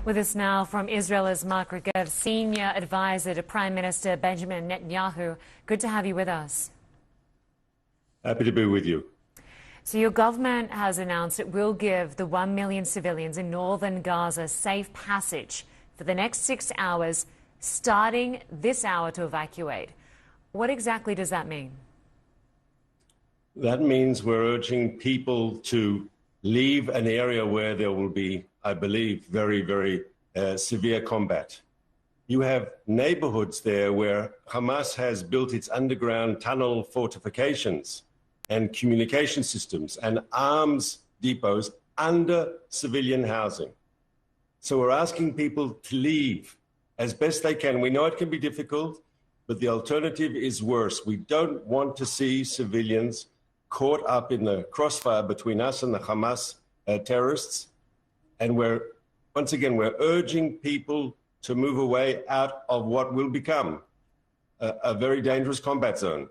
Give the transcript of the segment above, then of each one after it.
With us now from Israel is Mark Regev, Senior Advisor to Prime Minister Benjamin Netanyahu. Good to have you with us. Happy to be with you. So your government has announced it will give the 1 million civilians in northern Gaza safe passage for the next 6 hours, starting this hour to evacuate. What exactly does that mean? That means we're urging people to leave an area where there will be, I believe, very severe combat. You have neighborhoods there where Hamas has built its underground tunnel fortifications and communication systems and arms depots under civilian housing. So we're asking people to leave as best they can. We know it can be difficult, but the alternative is worse. We don't want to see civilians caught up in the crossfire between us and the Hamas terrorists. And once again, we're urging people to move away out of what will become a very dangerous combat zone.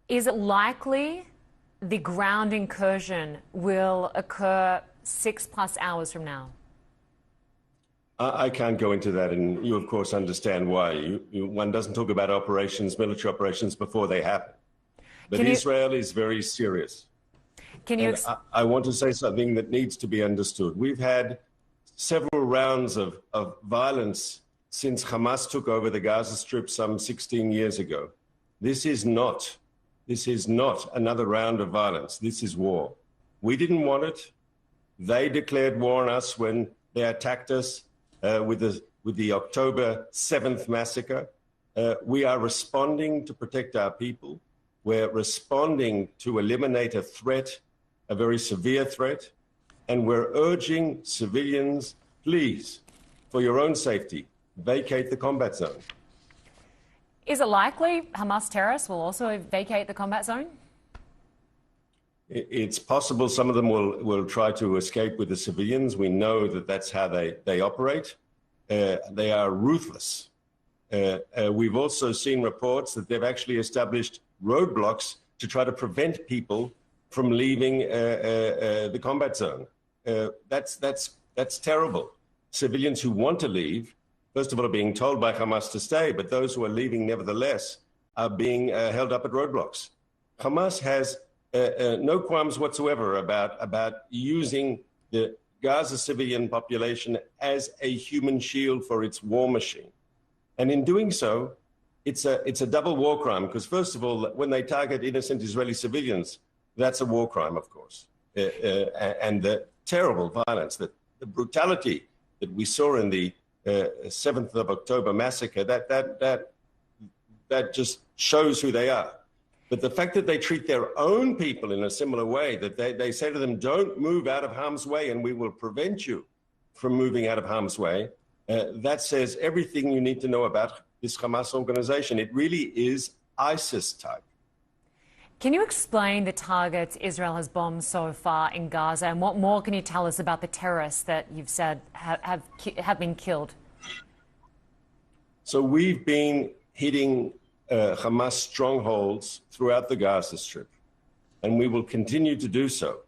Is it likely the ground incursion will occur 6+ hours from now? I can't go into that, and you, of course, understand why. One doesn't talk about military operations, before they happen. But Israel is very serious. I want to say something that needs to be understood. We've had several rounds of violence since Hamas took over the Gaza Strip some 16 years ago. This is not another round of violence. This is war. We didn't want it. They declared war on us when they attacked us with the October 7th massacre. We are responding to protect our people. We're responding to eliminate a threat, a very severe threat, and we're urging civilians, please, for your own safety, vacate the combat zone. Is it likely Hamas terrorists will also vacate the combat zone? It's possible some of them will try to escape with the civilians. We know that that's how they operate. They are ruthless. We've also seen reports that they've actually established roadblocks to try to prevent people from leaving the combat zone. That's terrible. Civilians who want to leave, first of all, are being told by Hamas to stay, but those who are leaving nevertheless are being held up at roadblocks. Hamas has no qualms whatsoever about using the Gaza civilian population as a human shield for its war machine. And in doing so, it's a double war crime, because first of all, when they target innocent Israeli civilians, that's a war crime, of course. And the terrible violence, the brutality that we saw in the 7th of October massacre, that just shows who they are. But the fact that they treat their own people in a similar way, that they say to them, don't move out of harm's way and we will prevent you from moving out of harm's way, that says everything you need to know about this Hamas organization. It really is ISIS type. Can you explain the targets Israel has bombed so far in Gaza, and what more can you tell us about the terrorists that you've said have been killed? So we've been hitting Hamas strongholds throughout the Gaza Strip, and we will continue to do so.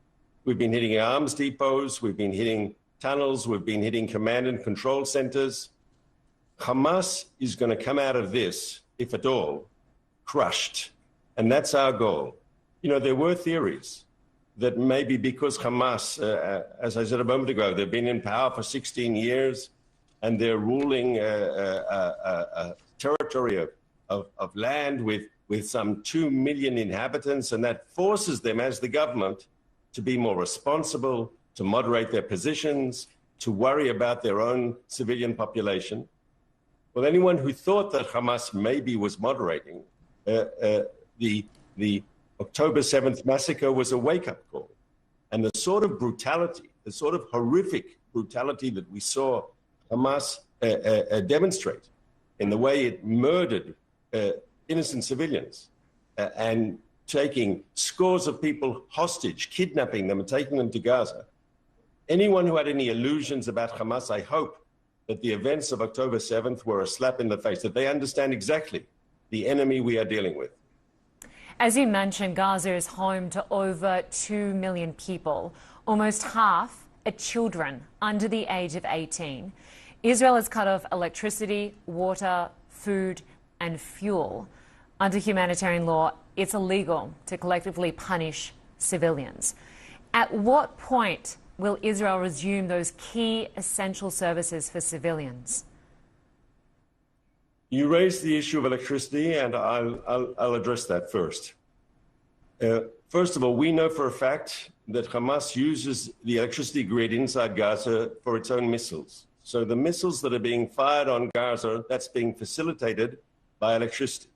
We've been hitting arms depots, we've been hitting tunnels, we've been hitting command and control centers. Hamas is going to come out of this, if at all, crushed. And that's our goal. You know, there were theories that maybe because Hamas, as I said a moment ago, they've been in power for 16 years and they're ruling a territory of land with some 2 million inhabitants, and that forces them as the government to be more responsible, to moderate their positions, to worry about their own civilian population. Well, anyone who thought that Hamas maybe was moderating, the October 7th massacre was a wake-up call. And the sort of brutality, the sort of horrific brutality that we saw Hamas demonstrate in the way it murdered innocent civilians and taking scores of people hostage, kidnapping them and taking them to Gaza. Anyone who had any illusions about Hamas, I hope that the events of October 7th were a slap in the face, that they understand exactly the enemy we are dealing with. As you mentioned, Gaza is home to over 2 million people. Almost half children under the age of 18. Israel has cut off electricity, water, food, and fuel. Under humanitarian law, it's illegal to collectively punish civilians. At what point will Israel resume those key essential services for civilians? You raised the issue of electricity, and I'll address that first. First of all, we know for a fact that Hamas uses the electricity grid inside Gaza for its own missiles. So the missiles that are being fired on Gaza, that's being facilitated by electricity.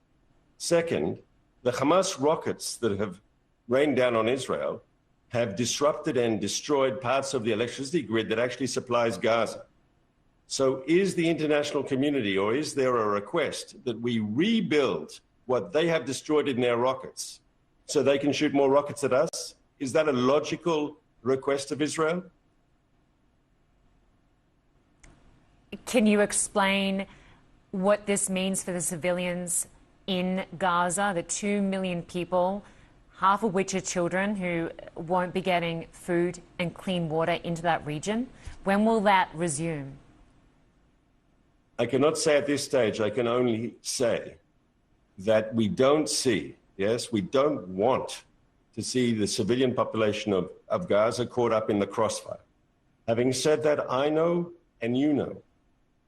Second, the Hamas rockets that have rained down on Israel have disrupted and destroyed parts of the electricity grid that actually supplies Gaza. So is the international community, or is there a request that we rebuild what they have destroyed in their rockets so they can shoot more rockets at us? Is that a logical request of Israel? Can you explain what this means for the civilians in Gaza, the 2 million people, half of which are children, who won't be getting food and clean water into that region? When will that resume? I cannot say at this stage. I can only say that we don't see, yes, we don't want to see the civilian population of Gaza caught up in the crossfire. Having said that, I know, and you know,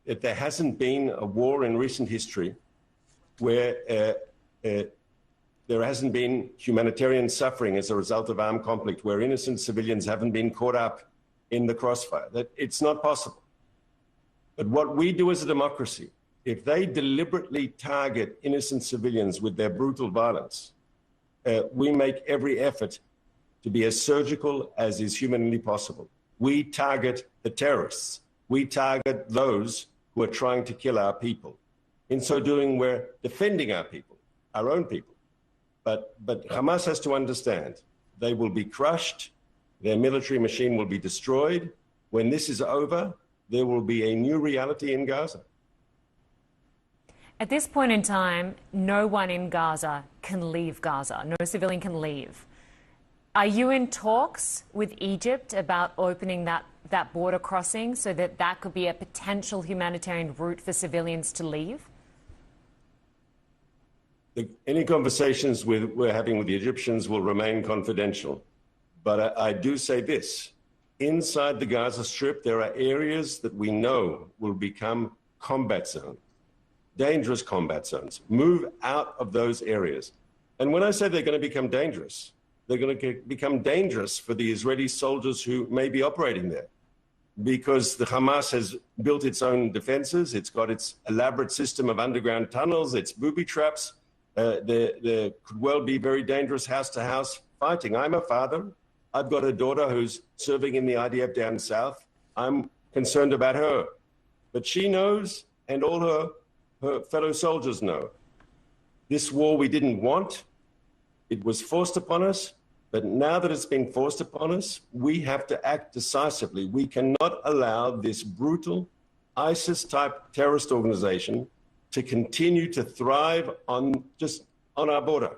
that there hasn't been a war in recent history where there hasn't been humanitarian suffering as a result of armed conflict, where innocent civilians haven't been caught up in the crossfire. That it's not possible. But what we do as a democracy, if they deliberately target innocent civilians with their brutal violence, we make every effort to be as surgical as is humanly possible. We target the terrorists. We target those who are trying to kill our people. In so doing, we're defending our people, our own people. But Hamas has to understand they will be crushed. Their military machine will be destroyed. When this is over, there will be a new reality in Gaza. At this point in time, no one in Gaza can leave Gaza. No civilian can leave. Are you in talks with Egypt about opening that border crossing so that that could be a potential humanitarian route for civilians to leave? Any conversations we're having with the Egyptians will remain confidential. But I do say this. Inside the Gaza Strip, there are areas that we know will become combat zones, dangerous combat zones. Move out of those areas. And when I say they're going to become dangerous, they're going to become dangerous for the Israeli soldiers who may be operating there, because the Hamas has built its own defenses. It's got its elaborate system of underground tunnels, its booby traps. There could well be very dangerous house-to-house fighting. I'm a father. I've got a daughter who's serving in the IDF down south. I'm concerned about her. But she knows, and all her fellow soldiers know, this war we didn't want. It was forced upon us. But now that it's been forced upon us, we have to act decisively. We cannot allow this brutal ISIS-type terrorist organization to continue to thrive on our border.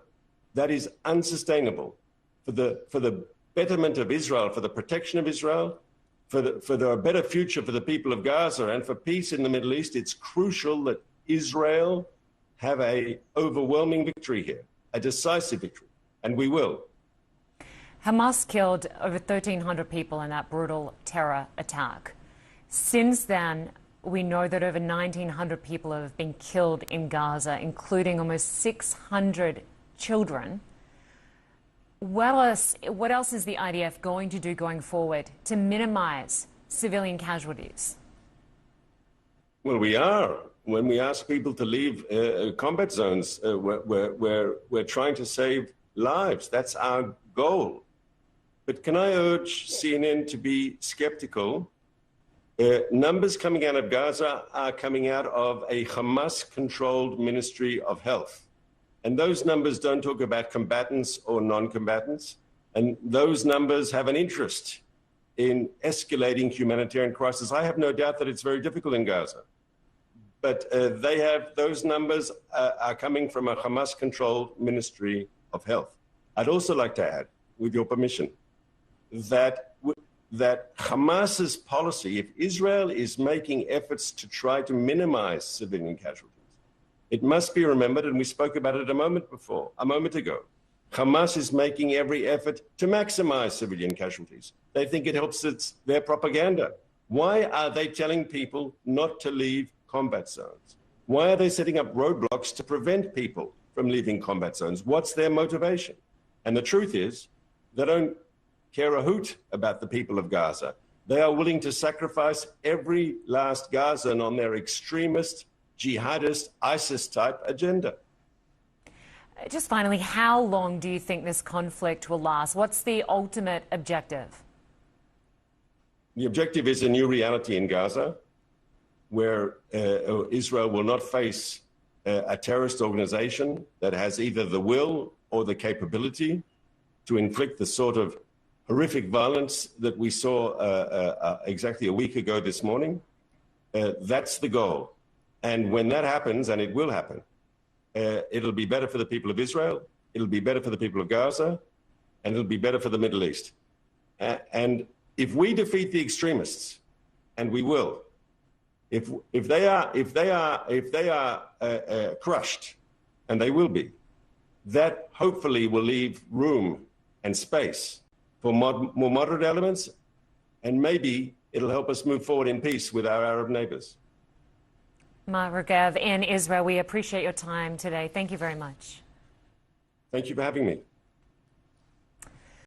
That is unsustainable for the betterment of Israel, for the protection of Israel, for the better future for the people of Gaza, and for peace in the Middle East. It's crucial that Israel have an overwhelming victory here, a decisive victory, and we will. Hamas killed over 1,300 people in that brutal terror attack. Since then, we know that over 1,900 people have been killed in Gaza, including almost 600 children. What else is the IDF going to do going forward to minimize civilian casualties? Well, we are. When we ask people to leave combat zones, we're trying to save lives. That's our goal. But can I urge CNN to be skeptical? Numbers coming out of Gaza are coming out of a Hamas-controlled Ministry of Health. And those numbers don't talk about combatants or non-combatants. And those numbers have an interest in escalating humanitarian crisis. I have no doubt that it's very difficult in Gaza. But those numbers are coming from a Hamas-controlled Ministry of Health. I'd also like to add, with your permission, that that Hamas's policy, if Israel is making efforts to try to minimize civilian casualties, it must be remembered, and we spoke about it a moment ago, Hamas is making every effort to maximize civilian casualties. They think it helps their propaganda. Why are they telling people not to leave combat zones? Why are they setting up roadblocks to prevent people from leaving combat zones? What's their motivation? And the truth is, they don't care a hoot about the people of Gaza. They are willing to sacrifice every last Gazan on their extremist, jihadist, ISIS-type agenda. Just finally, how long do you think this conflict will last? What's the ultimate objective? The objective is a new reality in Gaza, where Israel will not face a terrorist organization that has either the will or the capability to inflict the sort of horrific violence that we saw exactly a week ago this morning. That's the goal. And when that happens, and it will happen, it'll be better for the people of Israel, it'll be better for the people of Gaza, and it'll be better for the Middle East. And if we defeat the extremists, and we will, if they are crushed, and they will be, that hopefully will leave room and space for more moderate elements, and maybe it'll help us move forward in peace with our Arab neighbors. Regev in Israel, we appreciate your time today. Thank you very much. Thank you for having me.